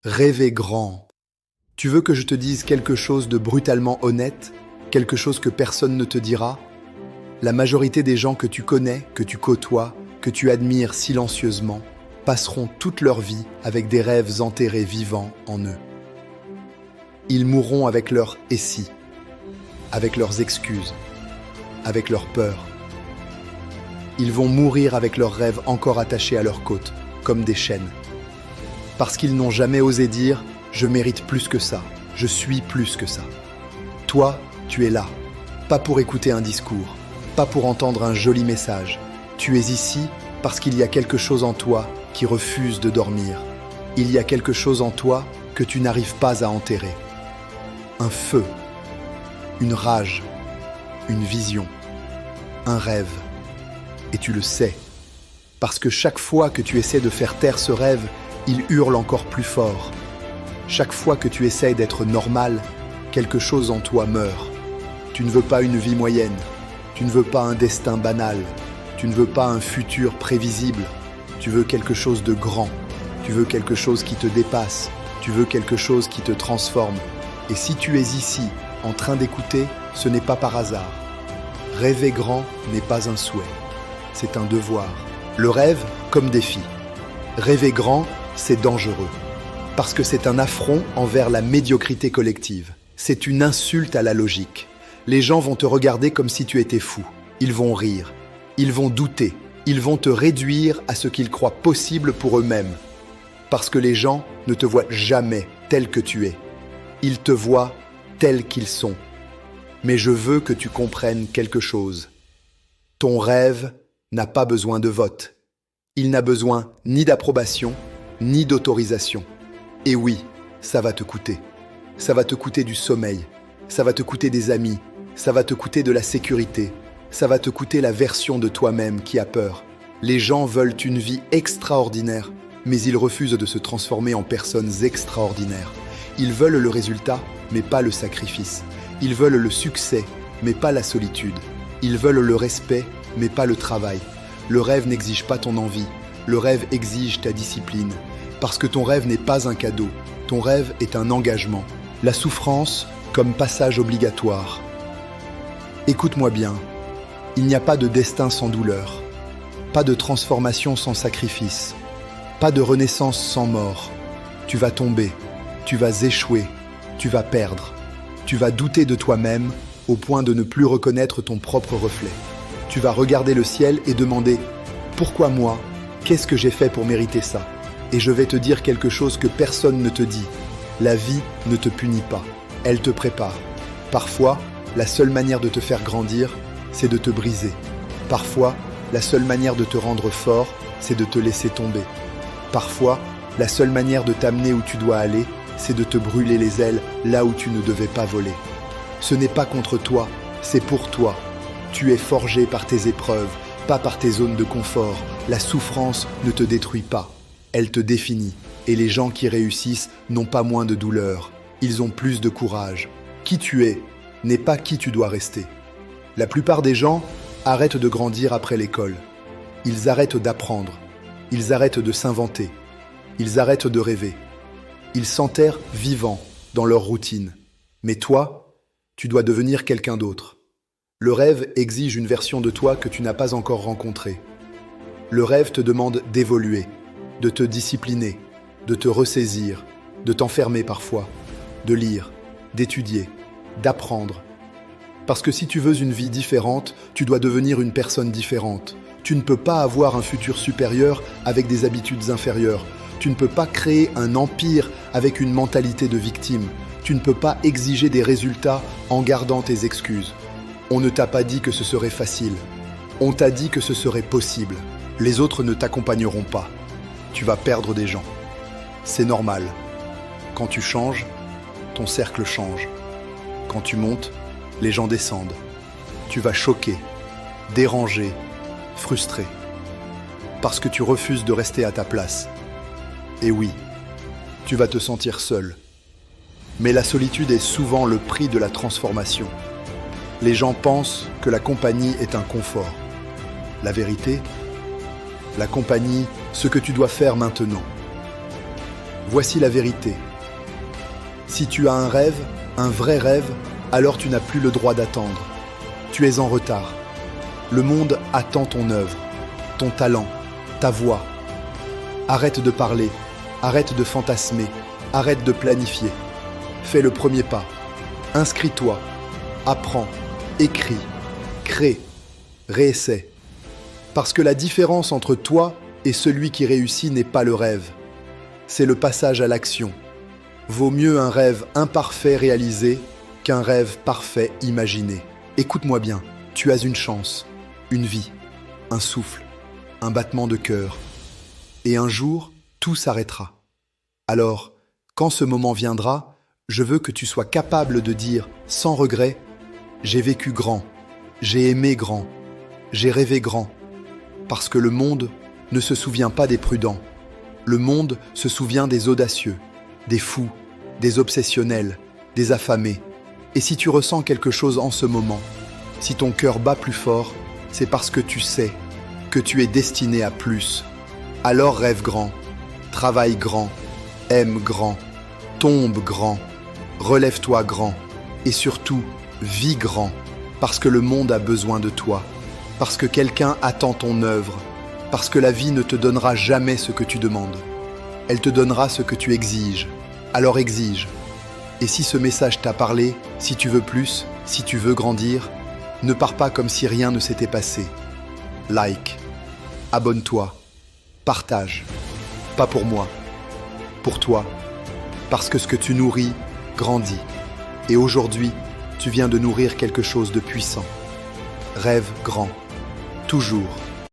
Rêver grand. Tu veux que je te dise quelque chose de brutalement honnête? Quelque chose que personne ne te dira? La majorité des gens que tu connais, que tu côtoies, que tu admires silencieusement, passeront toute leur vie avec des rêves enterrés vivants en eux. Ils mourront avec leur « et si », avec leurs excuses, avec leurs peurs. Ils vont mourir avec leurs rêves encore attachés à leur côte, comme des chaînes. Parce qu'ils n'ont jamais osé dire « je mérite plus que ça, je suis plus que ça ». Toi, tu es là, pas pour écouter un discours, pas pour entendre un joli message. Tu es ici parce qu'il y a quelque chose en toi qui refuse de dormir. Il y a quelque chose en toi que tu n'arrives pas à enterrer. Un feu, une rage, une vision, un rêve. Et tu le sais, parce que chaque fois que tu essaies de faire taire ce rêve, il hurle encore plus fort. Chaque fois que tu essaies d'être normal, quelque chose en toi meurt. Tu ne veux pas une vie moyenne, tu ne veux pas un destin banal, tu ne veux pas un futur prévisible, tu veux quelque chose de grand, tu veux quelque chose qui te dépasse, tu veux quelque chose qui te transforme. Et si tu es ici, en train d'écouter, ce n'est pas par hasard. Rêver grand n'est pas un souhait, c'est un devoir. Le rêve comme défi. Rêver grand, c'est dangereux. Parce que c'est un affront envers la médiocrité collective. C'est une insulte à la logique. Les gens vont te regarder comme si tu étais fou. Ils vont rire. Ils vont douter. Ils vont te réduire à ce qu'ils croient possible pour eux-mêmes. Parce que les gens ne te voient jamais tel que tu es. Ils te voient tel qu'ils sont. Mais je veux que tu comprennes quelque chose. Ton rêve n'a pas besoin de vote. Il n'a besoin ni d'approbation, ni d'autorisation. Et oui, ça va te coûter. Ça va te coûter du sommeil, ça va te coûter des amis, ça va te coûter de la sécurité, ça va te coûter la version de toi-même qui a peur. Les gens veulent une vie extraordinaire, mais ils refusent de se transformer en personnes extraordinaires. Ils veulent le résultat, mais pas le sacrifice. Ils veulent le succès, mais pas la solitude. Ils veulent le respect, mais pas le travail. Le rêve n'exige pas ton envie, le rêve exige ta discipline. Parce que ton rêve n'est pas un cadeau, ton rêve est un engagement. La souffrance comme passage obligatoire. Écoute-moi bien, il n'y a pas de destin sans douleur, pas de transformation sans sacrifice, pas de renaissance sans mort. Tu vas tomber, tu vas échouer, tu vas perdre, tu vas douter de toi-même au point de ne plus reconnaître ton propre reflet. Tu vas regarder le ciel et demander « Pourquoi moi ? Qu'est-ce que j'ai fait pour mériter ça ?» Et je vais te dire quelque chose que personne ne te dit. La vie ne te punit pas, elle te prépare. Parfois, la seule manière de te faire grandir, c'est de te briser. Parfois, la seule manière de te rendre fort, c'est de te laisser tomber. Parfois, la seule manière de t'amener où tu dois aller, c'est de te brûler les ailes là où tu ne devais pas voler. Ce n'est pas contre toi, c'est pour toi. Tu es forgé par tes épreuves, pas par tes zones de confort. La souffrance ne te détruit pas. Elle te définit, et les gens qui réussissent n'ont pas moins de douleur, ils ont plus de courage. Qui tu es n'est pas qui tu dois rester. La plupart des gens arrêtent de grandir après l'école. Ils arrêtent d'apprendre, ils arrêtent de s'inventer, ils arrêtent de rêver. Ils s'enterrent vivants dans leur routine. Mais toi, tu dois devenir quelqu'un d'autre. Le rêve exige une version de toi que tu n'as pas encore rencontrée. Le rêve te demande d'évoluer, de te discipliner, de te ressaisir, de t'enfermer parfois, de lire, d'étudier, d'apprendre. Parce que si tu veux une vie différente, tu dois devenir une personne différente. Tu ne peux pas avoir un futur supérieur avec des habitudes inférieures. Tu ne peux pas créer un empire avec une mentalité de victime. Tu ne peux pas exiger des résultats en gardant tes excuses. On ne t'a pas dit que ce serait facile. On t'a dit que ce serait possible. Les autres ne t'accompagneront pas. Tu vas perdre des gens. C'est normal. Quand tu changes, ton cercle change. Quand tu montes, les gens descendent. Tu vas choquer, déranger, frustrer. Parce que tu refuses de rester à ta place. Et oui, tu vas te sentir seul. Mais la solitude est souvent le prix de la transformation. Les gens pensent que la compagnie est un confort. La vérité, la compagnie, ce que tu dois faire maintenant. Voici la vérité. Si tu as un rêve, un vrai rêve, alors tu n'as plus le droit d'attendre. Tu es en retard. Le monde attend ton œuvre, ton talent, ta voix. Arrête de parler, arrête de fantasmer, arrête de planifier. Fais le premier pas. Inscris-toi, apprends, écris, crée, réessaie. Parce que la différence entre toi et celui qui réussit n'est pas le rêve. C'est le passage à l'action. Vaut mieux un rêve imparfait réalisé qu'un rêve parfait imaginé. Écoute-moi bien, tu as une chance, une vie, un souffle, un battement de cœur. Et un jour, tout s'arrêtera. Alors, quand ce moment viendra, je veux que tu sois capable de dire, sans regret, « J'ai vécu grand, j'ai aimé grand, j'ai rêvé grand ». Parce que le monde ne se souvient pas des prudents. Le monde se souvient des audacieux, des fous, des obsessionnels, des affamés. Et si tu ressens quelque chose en ce moment, si ton cœur bat plus fort, c'est parce que tu sais que tu es destiné à plus. Alors rêve grand, travaille grand, aime grand, tombe grand, relève-toi grand et surtout vis grand parce que le monde a besoin de toi, parce que quelqu'un attend ton œuvre, parce que la vie ne te donnera jamais ce que tu demandes. Elle te donnera ce que tu exiges. Alors exige. Et si ce message t'a parlé, si tu veux plus, si tu veux grandir, ne pars pas comme si rien ne s'était passé. Like, abonne-toi, partage. Pas pour moi, pour toi. Parce que ce que tu nourris grandit. Et aujourd'hui, tu viens de nourrir quelque chose de puissant. Rêve grand, toujours.